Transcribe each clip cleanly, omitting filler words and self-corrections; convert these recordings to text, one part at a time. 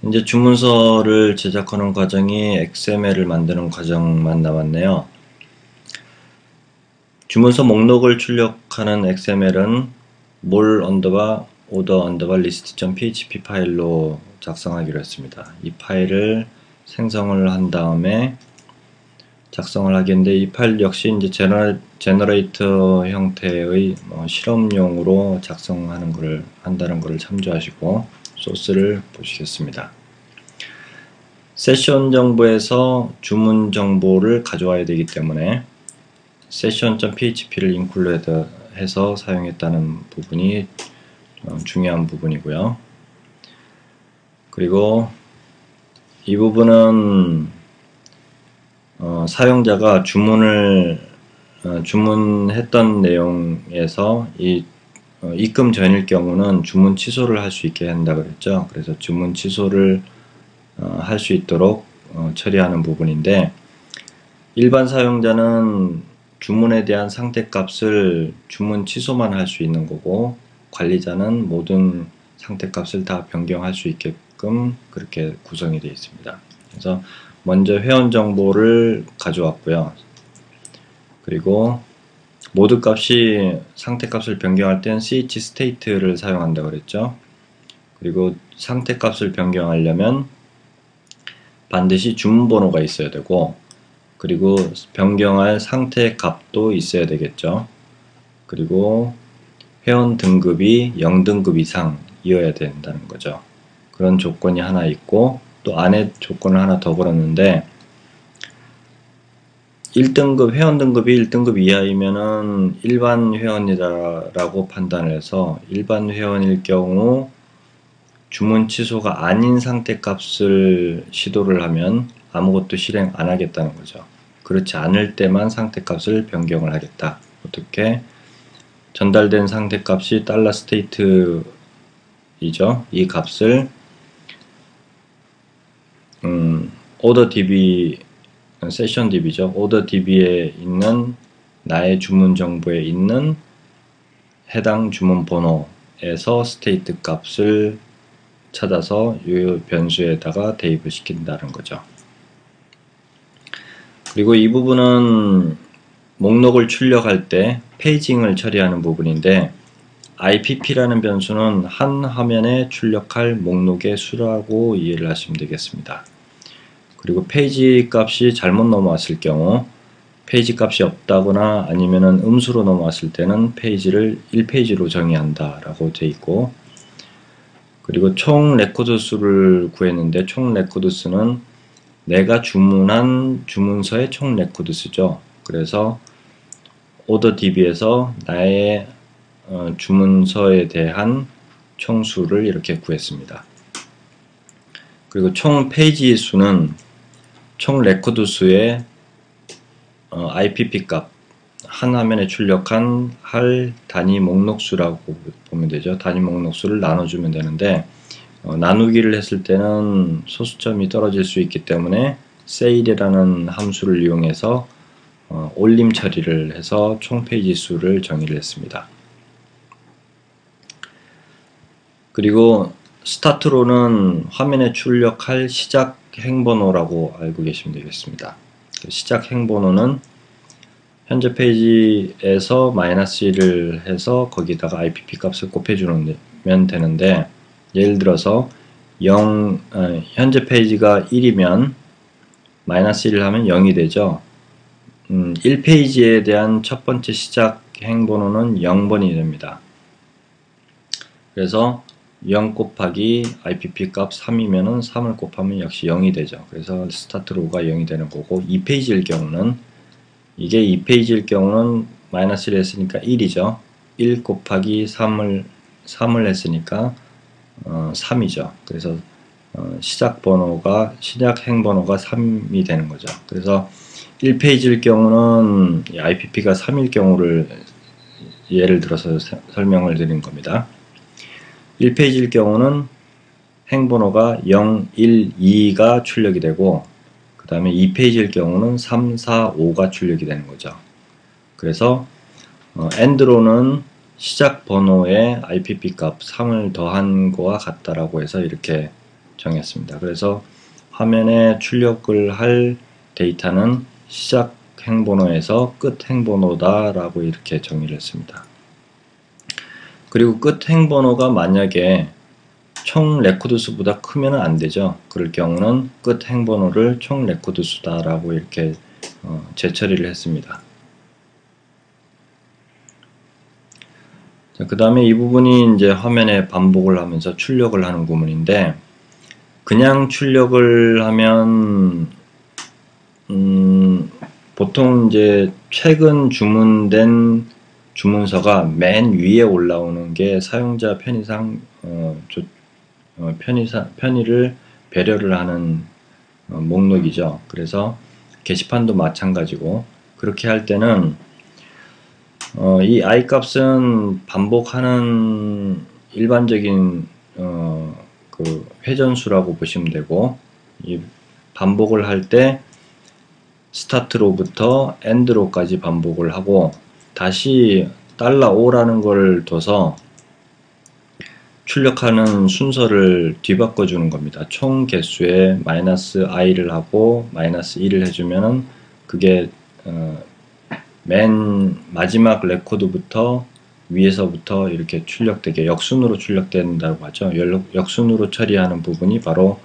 이제 주문서를 제작하는 과정이 XML을 만드는 과정만 남았네요. 주문서 목록을 출력하는 XML은 mol_order_list.php 파일로 작성하기로 했습니다. 이 파일을 생성을 한 다음에 작성을 하겠는데, 이 파일 역시 이제 제너레이터 형태의 실험용으로 작성하는 것을 한다는 것을 참조하시고 소스를 보시겠습니다. 세션 정보에서 주문 정보를 가져와야 되기 때문에 session.php를 인클루드 해서 사용했다는 부분이 중요한 부분이고요. 그리고 이 부분은 사용자가 주문했던 내용에서 입금 전일 경우는 주문 취소를 할 수 있게 한다 그랬죠. 그래서 주문 취소를 할 수 있도록 처리하는 부분인데, 일반 사용자는 주문에 대한 상태값을 주문 취소만 할 수 있는 거고, 관리자는 모든 상태값을 다 변경할 수 있게끔 그렇게 구성이 되어 있습니다. 그래서 먼저 회원 정보를 가져왔고요. 그리고 모드 값이 상태값을 변경할 땐 chstate를 사용한다고 그랬죠. 그리고 상태값을 변경하려면 반드시 주문 번호가 있어야 되고, 그리고 변경할 상태 값도 있어야 되겠죠. 그리고 회원 등급이 0등급 이상이어야 된다는 거죠. 그런 조건이 하나 있고, 또 안에 조건을 하나 더 걸었는데, 1등급 회원 등급이 1등급 이하이면은 일반 회원이다라고 판단을 해서, 일반 회원일 경우 주문 취소가 아닌 상태값을 시도를 하면 아무것도 실행 안 하겠다는 거죠. 그렇지 않을 때만 상태값을 변경을 하겠다. 어떻게? 전달된 상태값이 $state이죠. 이 값을 orderDB, sessionDB죠. orderDB에 있는 나의 주문 정보에 있는 해당 주문 번호에서 state 값을 찾아서 이 변수에다가 대입을 시킨다는 거죠. 그리고 이 부분은 목록을 출력할 때 페이징을 처리하는 부분인데, IPP라는 변수는 한 화면에 출력할 목록의 수라고 이해를 하시면 되겠습니다. 그리고 페이지 값이 잘못 넘어왔을 경우, 페이지 값이 없다거나 아니면은 음수로 넘어왔을 때는 페이지를 1페이지로 정의한다 라고 되어 있고, 그리고 총 레코드 수를 구했는데, 총 레코드 수는 내가 주문한 주문서의 총 레코드 수죠. 그래서 orderDB에서 나의 주문서에 대한 총수를 이렇게 구했습니다. 그리고 총 페이지 수는 총 레코드 수의 IPP 값, 한 화면에 출력한 할 단위 목록수라고 보면 되죠. 단위 목록수를 나눠주면 되는데, 나누기를 했을 때는 소수점이 떨어질 수 있기 때문에 세일이라는 함수를 이용해서 올림 처리를 해서 총 페이지 수를 정의를 했습니다. 그리고 스타트로는 화면에 출력할 시작 행번호라고 알고 계시면 되겠습니다. 시작 행번호는 현재 페이지에서 -1을 해서 거기다가 IPP 값을 곱해주면 되는데, 예를 들어서 현재 페이지가 1이면 -1을 하면 0이 되죠. 1페이지에 대한 첫 번째 시작 행번호는 0번이 됩니다. 그래서 0 곱하기 IPP 값 3이면은 3을 곱하면 역시 0이 되죠. 그래서 스타트로가 0이 되는 거고, 2페이지일 경우는, 이게 2페이지일 경우는 -1 했으니까 1이죠. 1 곱하기 3을 했으니까 3이죠. 그래서 시작 행번호가 3이 되는 거죠. 그래서 1페이지일 경우는 IPP가 3일 경우를 예를 들어서 설명을 드린 겁니다. 1페이지일 경우는 행번호가 0, 1, 2가 출력이 되고, 그 다음에 2페이지일 경우는 3, 4, 5가 출력이 되는 거죠. 그래서 AND로는 시작 번호에 IPP 값 3을 더한 거와 같다라고 해서 이렇게 정했습니다. 그래서 화면에 출력을 할 데이터는 시작 행번호에서 끝 행번호다 라고 이렇게 정의를 했습니다. 그리고 끝 행번호가 만약에 총 레코드 수보다 크면 안 되죠. 그럴 경우는 끝 행번호를 총 레코드 수다 라고 이렇게 재처리를 했습니다. 그 다음에 이 부분이 이제 화면에 반복을 하면서 출력을 하는 구문인데, 그냥 출력을 하면 보통 이제 최근 주문된 주문서가 맨 위에 올라오는 게 사용자 편의상 편의를 배려를 하는 목록이죠. 그래서 게시판도 마찬가지고, 그렇게 할 때는 이 i 값은 반복하는 일반적인 그 회전수라고 보시면 되고, 이 반복을 할 때 스타트로부터 엔드로까지 반복을 하고, 다시 $5라는 걸 둬서 출력하는 순서를 뒤바꿔 주는 겁니다. 총 개수에 -i를 하고 -1을 해주면은 그게 맨 마지막 레코드부터 위에서부터 이렇게 출력되게 역순으로 출력된다고 하죠. 역순으로 처리하는 부분이 바로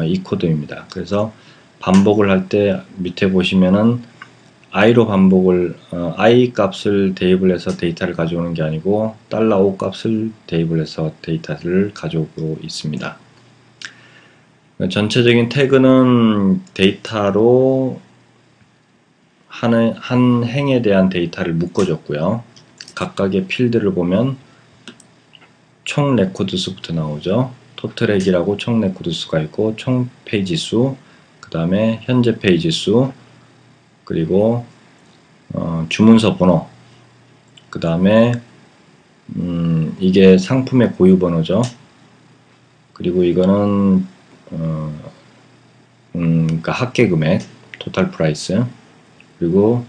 이 코드입니다. 그래서 반복을 할 때 밑에 보시면은 i로 반복을 i 값을 대입을 해서 데이터를 가져오는 게 아니고 $5 값을 대입을 해서 데이터를 가져오고 있습니다. 전체적인 태그는 데이터로 한 행에 대한 데이터를 묶어줬고요. 각각의 필드를 보면 총 레코드 수부터 나오죠. 토틀액이라고 총 레코드 수가 있고, 총 페이지 수, 그 다음에 현재 페이지 수, 그리고 주문서 번호, 그 다음에 이게 상품의 고유 번호죠. 그리고 이거는 그러니까 합계 금액, 토탈 프라이스, 그리고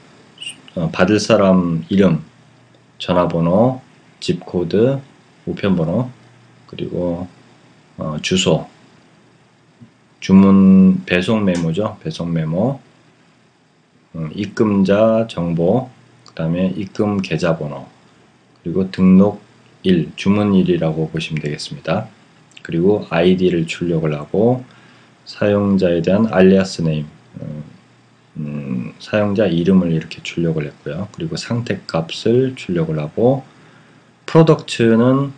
받을 사람 이름, 전화번호, 집코드, 우편번호, 그리고 주소, 주문 배송 메모죠. 배송 메모, 입금자 정보, 그 다음에 입금 계좌번호, 그리고 등록일, 주문일이라고 보시면 되겠습니다. 그리고 아이디를 출력을 하고, 사용자에 대한 알리아스 네임, 사용자 이름을 이렇게 출력을 했고요. 그리고 상태값을 출력을 하고, 프로덕트는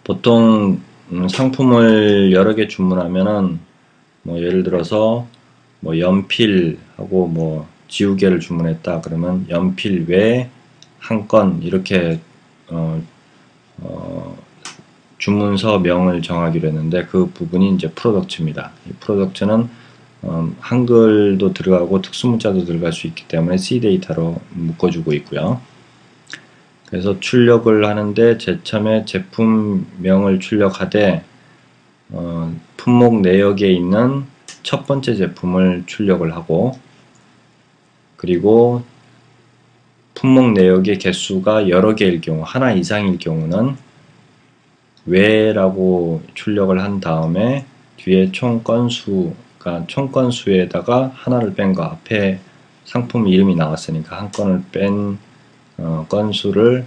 보통 상품을 여러 개 주문하면은 뭐 예를 들어서 뭐 연필하고 뭐 지우개를 주문했다 그러면 연필 외 한 건 이렇게 주문서 명을 정하기로 했는데, 그 부분이 이제 프로덕트입니다. 이 프로덕트는 한글도 들어가고 특수문자도 들어갈 수 있기 때문에 C 데이터로 묶어주고 있고요. 그래서 출력을 하는데 제일 처음에 제품명을 출력하되 품목 내역에 있는 첫 번째 제품을 출력을 하고, 그리고 품목 내역의 개수가 여러 개일 경우, 하나 이상일 경우는 외라고 출력을 한 다음에 뒤에 총 건수, 그러니까 총 건수에다가 하나를 뺀 거, 앞에 상품 이름이 나왔으니까 한 건을 뺀 건수를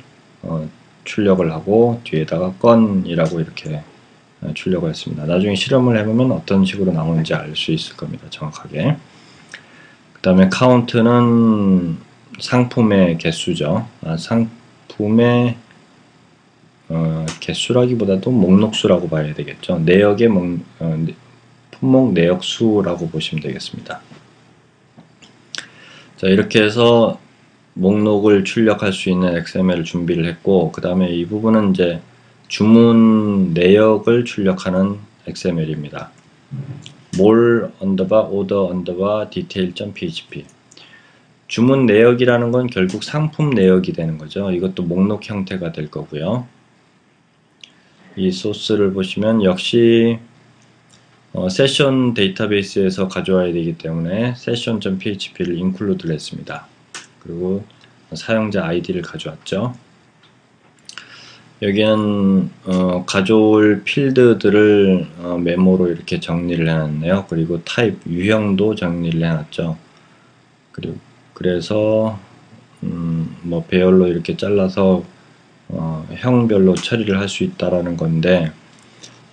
출력을 하고 뒤에다가 건이라고 이렇게 출력을 했습니다. 나중에 실험을 해보면 어떤 식으로 나오는지 알 수 있을 겁니다. 정확하게. 그 다음에 카운트는 상품의 개수죠. 상품의 개수라기보다도 목록수라고 봐야 되겠죠. 내역의 품목 내역수라고 보시면 되겠습니다. 자, 이렇게 해서 목록을 출력할 수 있는 XML을 준비를 했고, 그 다음에 이 부분은 이제 주문 내역을 출력하는 XML입니다. more order detail.php. 주문 내역이라는 건 결국 상품 내역이 되는 거죠. 이것도 목록 형태가 될 거고요. 이 소스를 보시면 역시 세션 데이터베이스에서 가져와야 되기 때문에 session.php를 include를 했습니다. 그리고 사용자 아이디를 가져왔죠. 여기는 가져올 필드들을 메모로 이렇게 정리를 해놨네요. 그리고 타입 유형도 정리를 해놨죠. 그리고 그래서 뭐 배열로 이렇게 잘라서 형별로 처리를 할 수 있다라는 건데,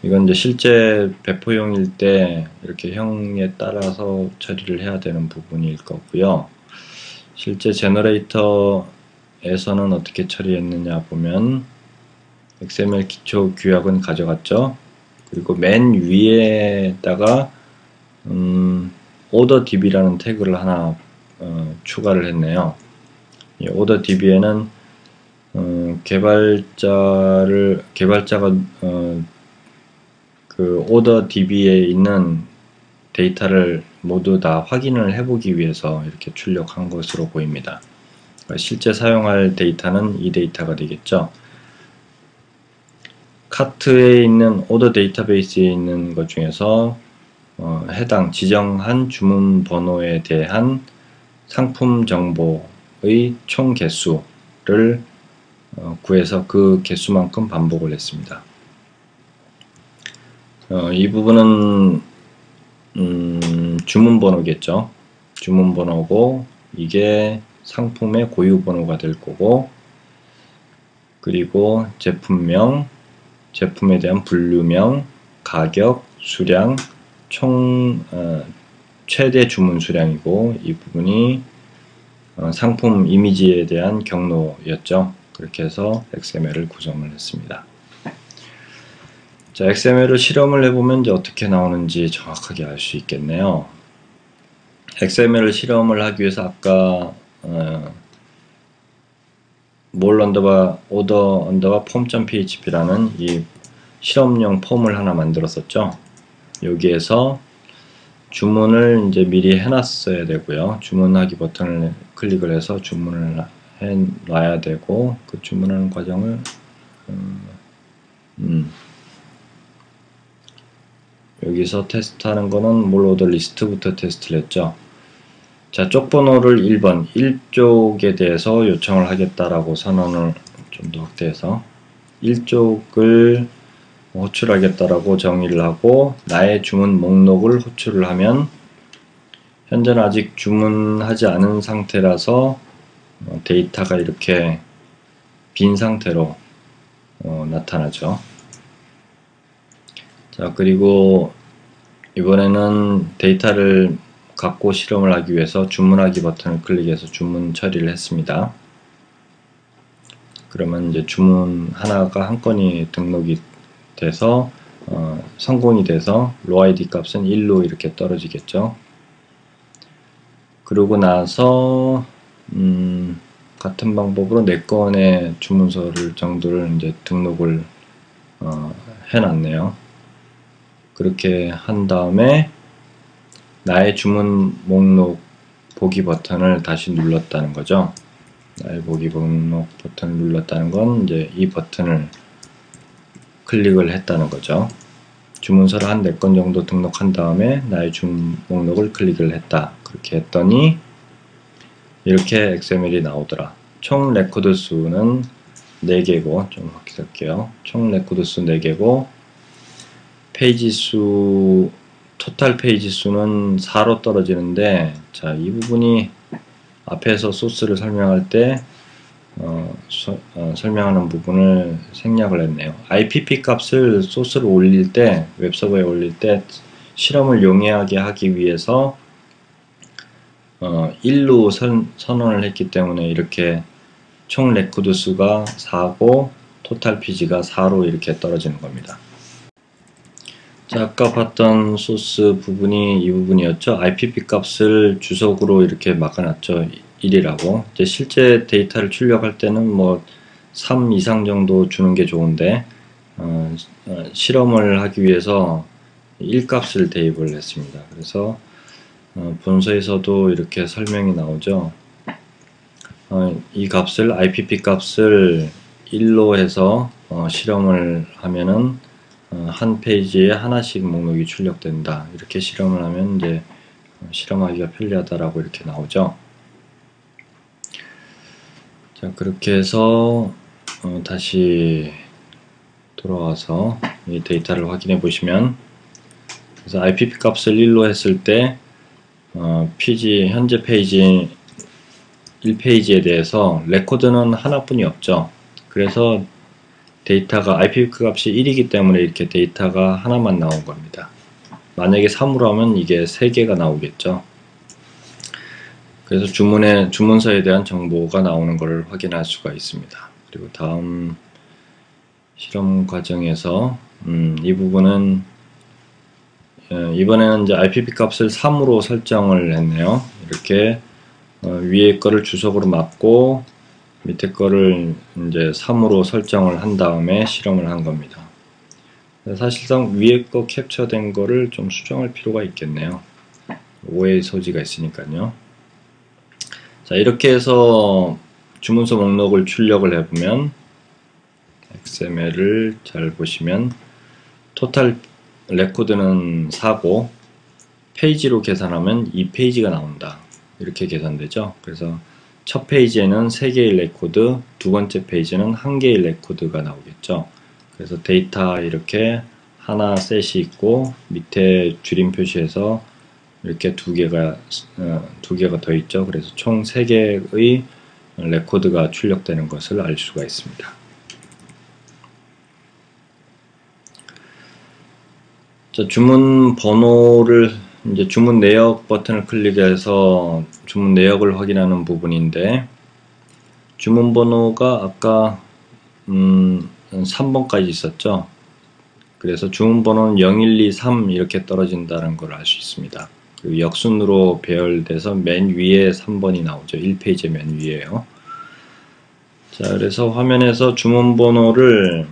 이건 이제 실제 배포용일 때 이렇게 형에 따라서 처리를 해야 되는 부분일 거고요. 실제 제너레이터에서는 어떻게 처리했느냐 보면 XML 기초 규약은 가져갔죠. 그리고 맨 위에다가 OrderDB라는 태그를 하나 추가를 했네요. 이 OrderDB에는 개발자가 그 OrderDB에 있는 데이터를 모두 다 확인을 해보기 위해서 이렇게 출력한 것으로 보입니다. 실제 사용할 데이터는 이 데이터가 되겠죠. 카트에 있는 오더 데이터베이스에 있는 것 중에서 해당 지정한 주문 번호에 대한 상품 정보의 총 개수를 구해서 그 개수만큼 반복을 했습니다. 이 부분은 주문 번호겠죠. 주문 번호고, 이게 상품의 고유 번호가 될 거고, 그리고 제품명, 제품에 대한 분류명, 가격, 수량, 총 최대 주문 수량이고, 이 부분이 상품 이미지에 대한 경로였죠. 그렇게 해서 XML을 구성을 했습니다. 자, XML을 실험을 해보면 이제 어떻게 나오는지 정확하게 알 수 있겠네요. XML을 실험을 하기 위해서 아까 몰 언더바 오더 언더바 폼.php라는 이 실험용 폼을 하나 만들었었죠. 여기에서 주문을 이제 미리 해놨어야 되고요. 주문하기 버튼을 클릭을 해서 주문을 해 놔야 되고, 그 주문하는 과정을 여기서 테스트하는 거는 몰 오더 리스트부터 테스트를 했죠. 자, 쪽 번호를 1번 1쪽에 대해서 요청을 하겠다라고 선언을 좀 더 확대해서 1쪽을 호출하겠다라고 정의를 하고, 나의 주문 목록을 호출을 하면 현재는 아직 주문하지 않은 상태라서 데이터가 이렇게 빈 상태로 나타나죠. 자, 그리고 이번에는 데이터를 갖고 실험을 하기 위해서 주문하기 버튼을 클릭해서 주문 처리를 했습니다. 그러면 이제 주문 하나가 한 건이 등록이 돼서 성공이 돼서 로아이디 값은 1로 이렇게 떨어지겠죠. 그러고 나서 같은 방법으로 4건의 주문서를 정도를 이제 등록을 해놨네요. 그렇게 한 다음에 나의 주문 목록 보기 버튼을 다시 눌렀다는 거죠. 나의 보기 목록 버튼을 눌렀다는 건 이제 이 버튼을 클릭을 했다는 거죠. 주문서를 한 4건 정도 등록한 다음에 나의 주문 목록을 클릭을 했다. 그렇게 했더니 이렇게 XML이 나오더라. 총 레코드 수는 4개고, 좀 확대할게요. 총 레코드 수 4개고, 페이지 수, 토탈 페이지 수는 4로 떨어지는데, 자, 이 부분이 앞에서 소스를 설명할 때 설명하는 부분을 생략을 했네요. IPP 값을 소스를 올릴 때, 웹서버에 올릴 때 실험을 용이하게 하기 위해서 1로 선언을 했기 때문에 이렇게 총 레코드 수가 4고 토탈 페이지가 4로 이렇게 떨어지는 겁니다. 자, 아까 봤던 소스 부분이 이 부분이었죠. IPP 값을 주석으로 이렇게 막아놨죠. 1이라고. 이제 실제 데이터를 출력할 때는 뭐 3 이상 정도 주는 게 좋은데 실험을 하기 위해서 1 값을 대입을 했습니다. 그래서 본서에서도 이렇게 설명이 나오죠. 이 값을 IPP 값을 1로 해서 실험을 하면은 한 페이지에 하나씩 목록이 출력된다. 이렇게 실험을 하면 이제 실험하기가 편리하다라고 이렇게 나오죠. 자, 그렇게 해서 다시 돌아와서 이 데이터를 확인해 보시면, 그래서 IPv 값을 1로 했을 때 현재 페이지 1페이지에 대해서 레코드는 하나뿐이 없죠. 그래서 데이터가 IPv 값이 1이기 때문에 이렇게 데이터가 하나만 나온 겁니다. 만약에 3으로 하면 이게 3개가 나오겠죠. 그래서 주문서에 대한 정보가 나오는 것을 확인할 수가 있습니다. 그리고 다음 실험 과정에서 이 부분은 이번에는 이제 IPv 값을 3으로 설정을 했네요. 이렇게 위에 거를 주석으로 맞고 밑에 거를 이제 3으로 설정을 한 다음에 실험을 한 겁니다. 사실상 위에 거 캡처된 거를 좀 수정할 필요가 있겠네요. 오해의 소지가 있으니까요. 자, 이렇게 해서 주문서 목록을 출력을 해보면 XML을 잘 보시면 토탈 레코드는 4고 페이지로 계산하면 2페이지가 나온다. 이렇게 계산되죠. 그래서 첫 페이지에는 3개의 레코드, 두 번째 페이지는 1개의 레코드가 나오겠죠. 그래서 데이터 이렇게 하나 셋이 있고 밑에 줄임 표시해서 이렇게 두 개가 더 있죠. 그래서 총 3개의 레코드가 출력되는 것을 알 수가 있습니다. 자, 주문 번호를 이제 주문 내역 버튼을 클릭해서 주문 내역을 확인하는 부분인데, 주문 번호가 아까 3번까지 있었죠. 그래서 주문 번호는 0123 이렇게 떨어진다는 걸 알 수 있습니다. 그리고 역순으로 배열돼서 맨 위에 3번이 나오죠. 1페이지 맨 위에요. 자, 그래서 화면에서 주문 번호를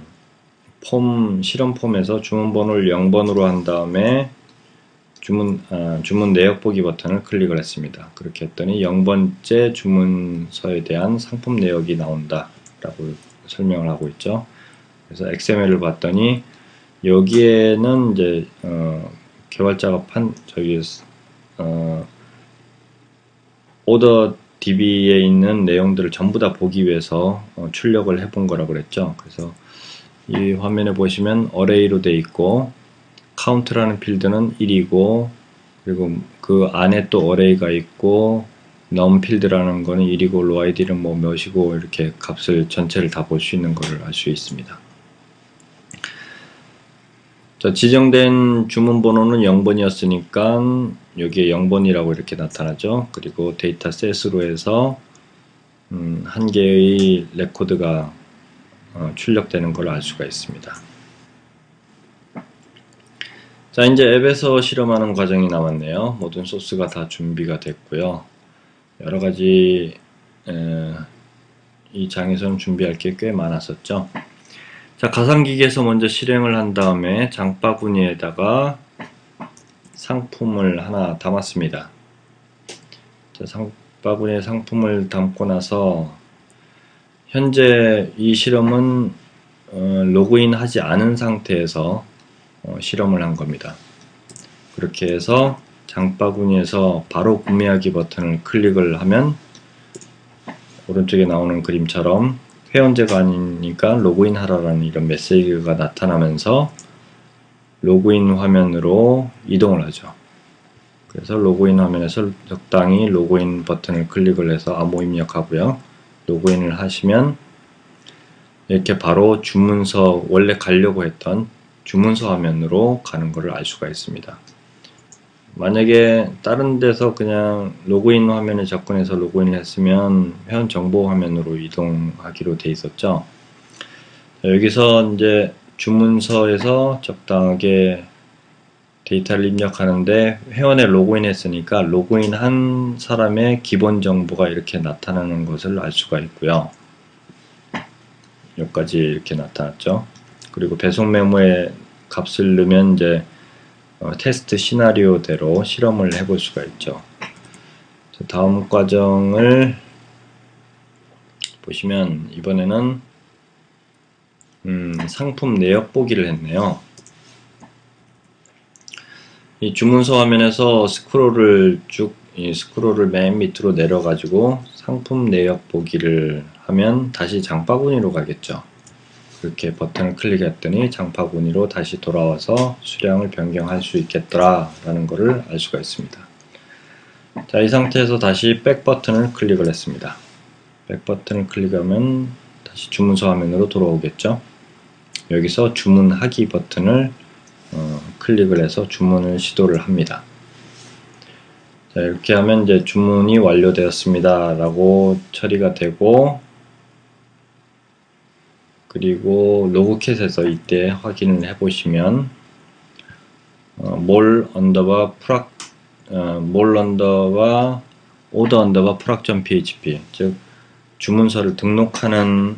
실험 폼에서 주문 번호를 0번으로 한 다음에 주문 내역 보기 버튼을 클릭을 했습니다. 그렇게 했더니 0번째 주문서에 대한 상품 내역이 나온다 라고 설명을 하고 있죠. 그래서 XML을 봤더니 여기에는 이제 개발자가 오더 DB에 있는 내용들을 전부 다 보기 위해서 출력을 해본 거라고 그랬죠. 그래서 이 화면에 보시면 어레이로 되어 있고 카운트라는 필드는 1이고, 그리고 그 안에 또 어레이가 있고 num 필드라는 거는 1이고 loid는 뭐 몇이고 이렇게 값을 전체를 다 볼 수 있는 것을 알 수 있습니다. 자, 지정된 주문 번호는 0번이었으니까 여기에 0번이라고 이렇게 나타나죠. 그리고 데이터 셋으로 해서 한 개의 레코드가 출력되는 걸 알 수가 있습니다. 자, 이제 앱에서 실험하는 과정이 남았네요. 모든 소스가 다 준비가 됐고요. 여러가지 이 장에서는 준비할 게 꽤 많았었죠. 자, 가상기기에서 먼저 실행을 한 다음에 장바구니에다가 상품을 하나 담았습니다. 자, 장바구니에 상품을 담고 나서 현재 이 실험은 로그인 하지 않은 상태에서 실험을 한 겁니다. 그렇게 해서 장바구니에서 바로 구매하기 버튼을 클릭을 하면 오른쪽에 나오는 그림처럼 회원제가 아니니까 로그인 하라라는 이런 메시지가 나타나면서 로그인 화면으로 이동을 하죠. 그래서 로그인 화면에서 적당히 로그인 버튼을 클릭을 해서 암호 입력하고요. 로그인을 하시면 이렇게 바로 주문서, 원래 가려고 했던 주문서 화면으로 가는 것을 알 수가 있습니다. 만약에 다른 데서 그냥 로그인 화면에 접근해서 로그인을 했으면 회원 정보 화면으로 이동하기로 돼 있었죠. 여기서 이제 주문서에서 적당하게 데이터를 입력하는데 회원에 로그인 했으니까 로그인 한 사람의 기본 정보가 이렇게 나타나는 것을 알 수가 있고요. 여기까지 이렇게 나타났죠. 그리고 배송 메모에 값을 넣으면 이제 테스트 시나리오대로 실험을 해볼 수가 있죠. 다음 과정을 보시면 이번에는 상품 내역 보기를 했네요. 이 주문서 화면에서 스크롤을 맨 밑으로 내려가지고 상품 내역 보기를 하면 다시 장바구니로 가겠죠. 이렇게 버튼을 클릭했더니 장바구니로 다시 돌아와서 수량을 변경할 수 있겠더라 라는 것을 알 수가 있습니다. 자, 이 상태에서 다시 백 버튼을 클릭을 했습니다. 백 버튼을 클릭하면 다시 주문서 화면으로 돌아오겠죠. 여기서 주문하기 버튼을 클릭을 해서 주문을 시도를 합니다. 자, 이렇게 하면 이제 주문이 완료되었습니다 라고 처리가 되고, 그리고 로그캣에서 이때 확인을 해 보시면 몰 언더바 오더 언더바 프락.php, 즉 주문서를 등록하는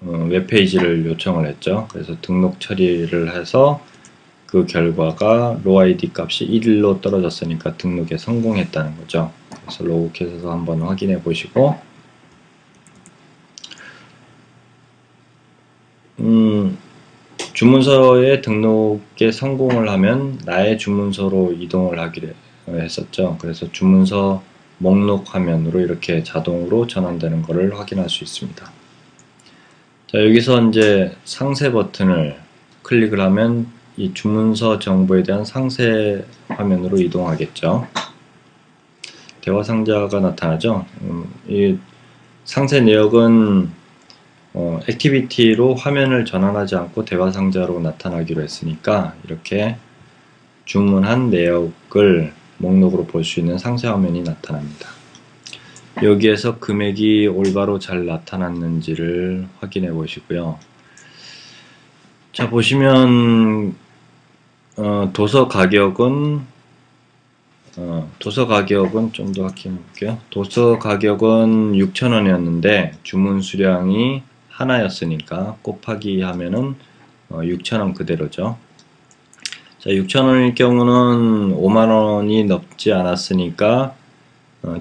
웹페이지를 요청을 했죠. 그래서 등록 처리를 해서 그 결과가 로 아이디 값이 1로 떨어졌으니까 등록에 성공했다는 거죠. 그래서 로그캣에서 한번 확인해 보시고, 주문서의 등록에 성공을 하면 나의 주문서로 이동을 하기로 했었죠. 그래서 주문서 목록 화면으로 이렇게 자동으로 전환되는 것을 확인할 수 있습니다. 자, 여기서 이제 상세 버튼을 클릭을 하면 이 주문서 정보에 대한 상세 화면으로 이동하겠죠. 대화 상자가 나타나죠. 이 상세 내역은 액티비티로 화면을 전환하지 않고 대화 상자로 나타나기로 했으니까 이렇게 주문한 내역을 목록으로 볼 수 있는 상세 화면이 나타납니다. 여기에서 금액이 올바로 잘 나타났는지를 확인해 보시고요. 자, 보시면 도서 가격은 좀 더 확인해 볼게요. 도서 가격은 6,000원이었는데 주문 수량이 하나였으니까 곱하기 하면은 6,000원 그대로죠. 자, 6,000원일 경우는 5만원이 넘지 않았으니까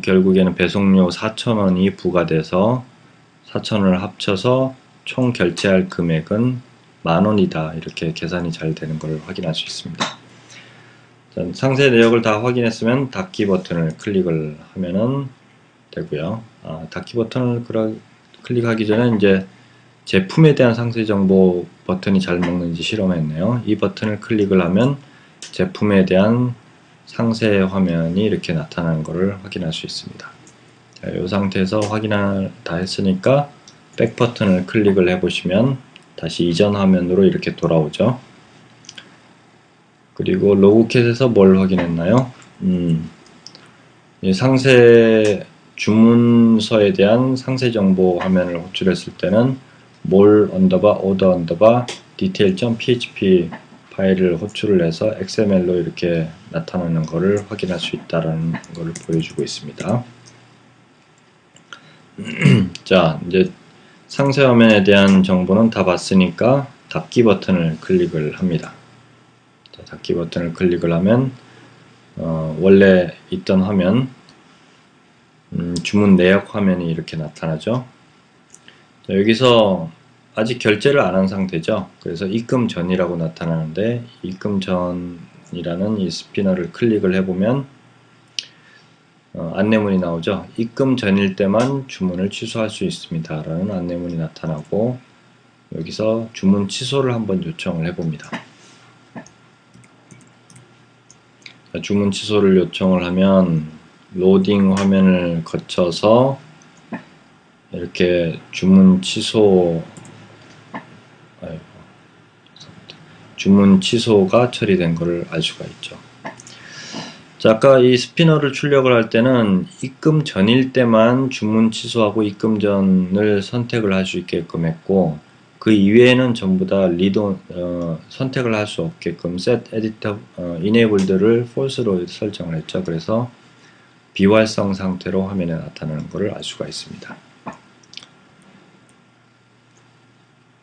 결국에는 배송료 4,000원이 부과돼서 4,000원을 합쳐서 총 결제할 금액은 만원이다, 이렇게 계산이 잘 되는 걸 확인할 수 있습니다. 자, 상세 내역을 다 확인했으면 닫기 버튼을 클릭을 하면은 되고요. 닫기 버튼을 클릭하기 전에 이제 제품에 대한 상세 정보 버튼이 잘 먹는지 실험했네요. 이 버튼을 클릭을 하면 제품에 대한 상세 화면이 이렇게 나타나는 것을 확인할 수 있습니다. 자, 이 상태에서 확인을 다 했으니까 백 버튼을 클릭을 해 보시면 다시 이전 화면으로 이렇게 돌아오죠. 그리고 로그캣에서 뭘 확인했나요? 이 상세 주문서에 대한 상세 정보 화면을 호출했을 때는 몰 언더바 오더 언더바 detail.php 파일을 호출을 해서 XML로 이렇게 나타나는 것을 확인할 수 있다는 것을 보여주고 있습니다. 자, 이제 상세 화면에 대한 정보는 다 봤으니까 닫기 버튼을 클릭을 합니다. 자, 닫기 버튼을 클릭을 하면 원래 있던 화면, 주문 내역 화면이 이렇게 나타나죠. 자, 여기서 아직 결제를 안 한 상태죠. 그래서 입금 전이라고 나타나는데, 입금 전이라는 이 스피너를 클릭을 해보면 안내문이 나오죠. 입금 전일 때만 주문을 취소할 수 있습니다 라는 안내문이 나타나고, 여기서 주문 취소를 한번 요청을 해봅니다. 자, 주문 취소를 요청을 하면 로딩 화면을 거쳐서 이렇게 주문 취소가 처리된 것을 알 수가 있죠. 자, 아까 이 스피너를 출력을 할 때는 입금 전일 때만 주문 취소하고 입금 전을 선택을 할 수 있게끔 했고, 그 이외에는 전부 다 선택을 할 수 없게끔 set editor enabled를 false로 설정을 했죠. 그래서 비활성 상태로 화면에 나타나는 것을 알 수가 있습니다.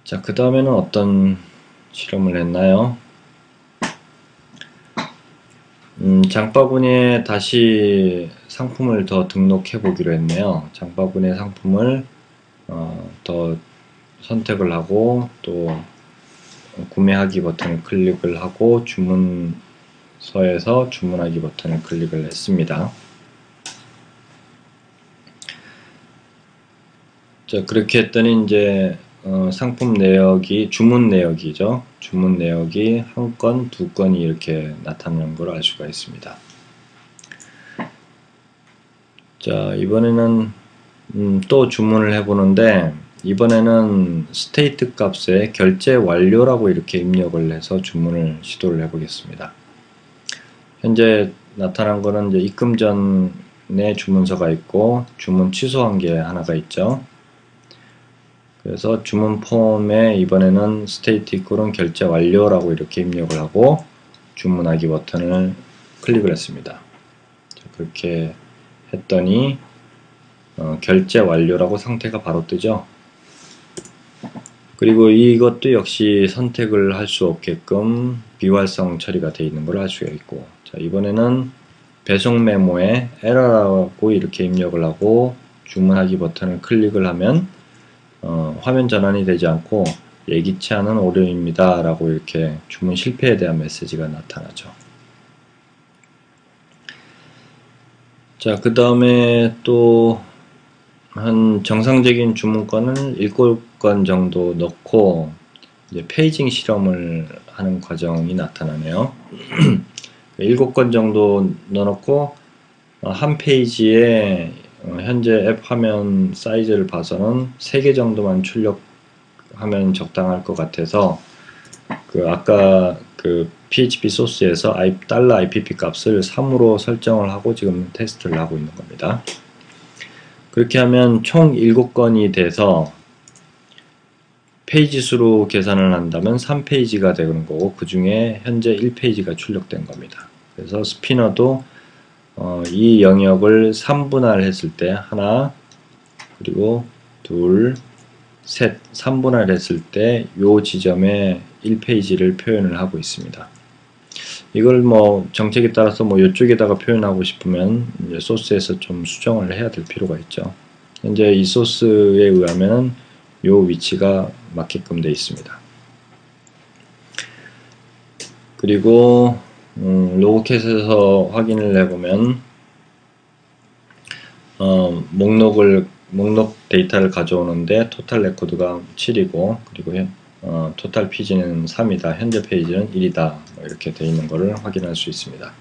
자, 그 다음에는 어떤 실험을 했나요? 장바구니에 다시 상품을 더 등록해 보기로 했네요. 장바구니의 상품을 더 선택을 하고, 또 구매하기 버튼을 클릭을 하고 주문서에서 주문하기 버튼을 클릭을 했습니다. 자, 그렇게 했더니 이제 상품 내역이 주문 내역이죠. 주문 내역이 한 건, 두 건이 이렇게 나타나는 걸 알 수가 있습니다. 자, 이번에는 또 주문을 해보는데 이번에는 스테이트 값에 결제 완료라고 이렇게 입력을 해서 주문을 시도를 해보겠습니다. 현재 나타난 거는 이제 입금 전에 주문서가 있고 주문 취소한 게 하나가 있죠. 그래서 주문 폼에 이번에는 스테이트 이퀄은 결제 완료라고 이렇게 입력을 하고 주문하기 버튼을 클릭을 했습니다. 자, 그렇게 했더니 결제 완료라고 상태가 바로 뜨죠. 그리고 이것도 역시 선택을 할 수 없게끔 비활성 처리가 되어 있는 걸 알 수가 있고, 자, 이번에는 배송 메모에 에러라고 이렇게 입력을 하고 주문하기 버튼을 클릭을 하면 화면 전환이 되지 않고 예기치 않은 오류입니다 라고 이렇게 주문 실패에 대한 메시지가 나타나죠. 자, 그 다음에 또 한 정상적인 주문건을 7건 정도 넣고 이제 페이징 실험을 하는 과정이 나타나네요. 7건 정도 넣어놓고 한 페이지에 현재 앱 화면 사이즈를 봐서는 3개 정도만 출력하면 적당할 것 같아서 아까 PHP 소스에서 $IPP 값을 3으로 설정을 하고 지금 테스트를 하고 있는 겁니다. 그렇게 하면 총 7건이 돼서 페이지 수로 계산을 한다면 3페이지가 되는 거고 그 중에 현재 1페이지가 출력된 겁니다. 그래서 스피너도 이 영역을 3분할 했을 때 하나, 그리고 둘, 셋, 3분할 했을 때 이 지점에 1페이지를 표현을 하고 있습니다. 이걸 뭐 정책에 따라서 뭐 이쪽에다가 표현하고 싶으면 이제 소스에서 좀 수정을 해야 될 필요가 있죠. 현재 이 소스에 의하면 이 위치가 맞게끔 되어 있습니다. 그리고 로그캣에서 확인을 해보면 목록 데이터를 가져오는데 토탈 레코드가 7이고 그리고 토탈 페이지는 3이다. 현재 페이지는 1이다. 뭐 이렇게 되어 있는 것을 확인할 수 있습니다.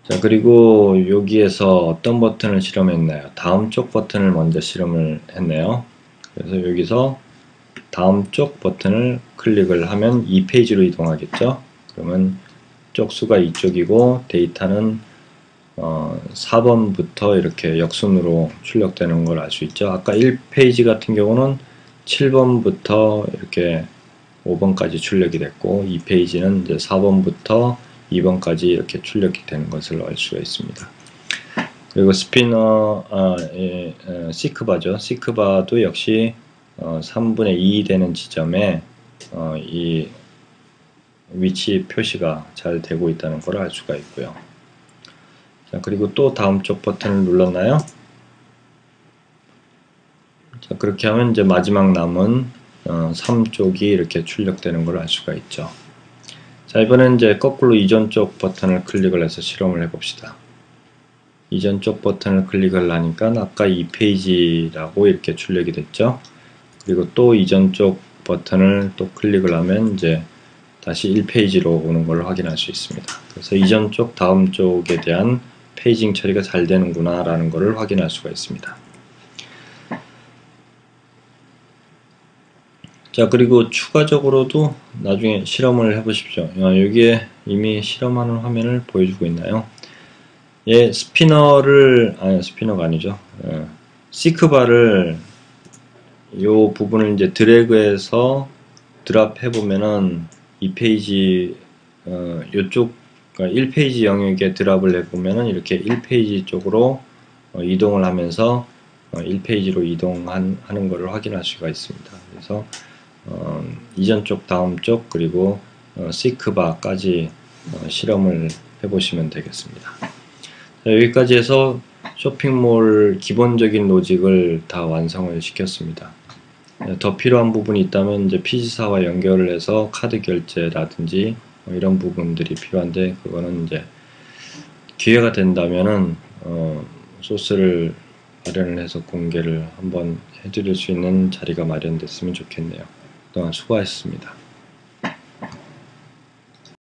자, 그리고 여기에서 어떤 버튼을 실험했나요? 다음 쪽 버튼을 먼저 실험을 했네요. 그래서 여기서 다음 쪽 버튼을 클릭을 하면 2페이지로 이동하겠죠. 그러면 쪽수가 이쪽이고 데이터는 4번부터 이렇게 역순으로 출력되는 걸 알 수 있죠. 아까 1페이지 같은 경우는 7번부터 이렇게 5번까지 출력이 됐고 2페이지는 이제 4번부터 2번까지 이렇게 출력이 되는 것을 알 수가 있습니다. 그리고 스피너, 시크바죠. 시크바도 역시 3분의 2 되는 지점에 이 위치 표시가 잘 되고 있다는 걸 알 수가 있고요. 자, 그리고 또 다음 쪽 버튼을 눌렀나요? 자, 그렇게 하면 이제 마지막 남은 3쪽이 이렇게 출력되는 걸 알 수가 있죠. 자, 이번엔 이제 거꾸로 이전 쪽 버튼을 클릭을 해서 실험을 해봅시다. 이전 쪽 버튼을 클릭을 하니까 아까 2페이지라고 이렇게 출력이 됐죠. 그리고 또 이전 쪽 버튼을 또 클릭을 하면 이제 다시 1페이지로 오는 걸 확인할 수 있습니다. 그래서 이전 쪽, 다음 쪽에 대한 페이징 처리가 잘 되는구나 라는 것을 확인할 수가 있습니다. 자, 그리고 추가적으로도 나중에 실험을 해보십시오. 여기에 이미 실험하는 화면을 보여주고 있나요? 예, 스피너가 아니죠. 시크바를 요 부분을 이제 드래그해서 드랍 해보면은 이 페이지, 요쪽 1페이지 영역에 드랍을 해보면은 이렇게 1페이지 쪽으로 이동을 하면서 1페이지로 이동하는 것을 확인할 수가 있습니다. 그래서 이전 쪽, 다음 쪽, 그리고 시크바까지 실험을 해보시면 되겠습니다. 자, 여기까지 해서 쇼핑몰 기본적인 로직을 다 완성을 시켰습니다. 더 필요한 부분이 있다면 이제 PC사와 연결을 해서 카드 결제라든지 이런 부분들이 필요한데 그거는 이제 기회가 된다면은 소스를 마련을 해서 공개를 한번 해드릴 수 있는 자리가 마련됐으면 좋겠네요. 그동안 수고하셨습니다.